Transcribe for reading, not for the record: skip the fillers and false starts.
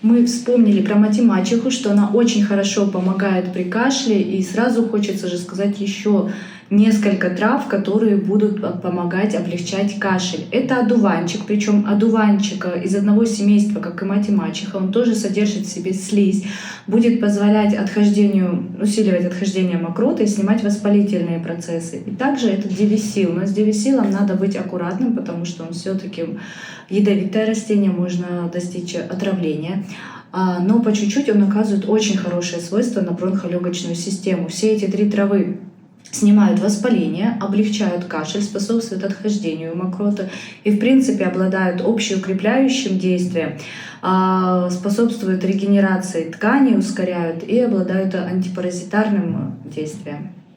Мы вспомнили про математику, что она очень хорошо помогает при кашле, и сразу хочется же сказать еще несколько трав, которые будут помогать облегчать кашель. Это одуванчик, причем одуванчик из одного семейства, как и мать-и-мачеха, он тоже содержит в себе слизь, будет позволять усиливать отхождение мокроты и снимать воспалительные процессы. И также это девисил. Но с девисилом надо быть аккуратным, потому что он все-таки ядовитое растение, можно достичь отравления. Но по чуть-чуть он оказывает очень хорошее свойство на бронхолегочную систему. Все эти 3 травы снимают воспаление, облегчают кашель, способствуют отхождению мокроты и, в принципе, обладают общеукрепляющим действием, способствуют регенерации тканей, ускоряют и обладают антипаразитарным действием.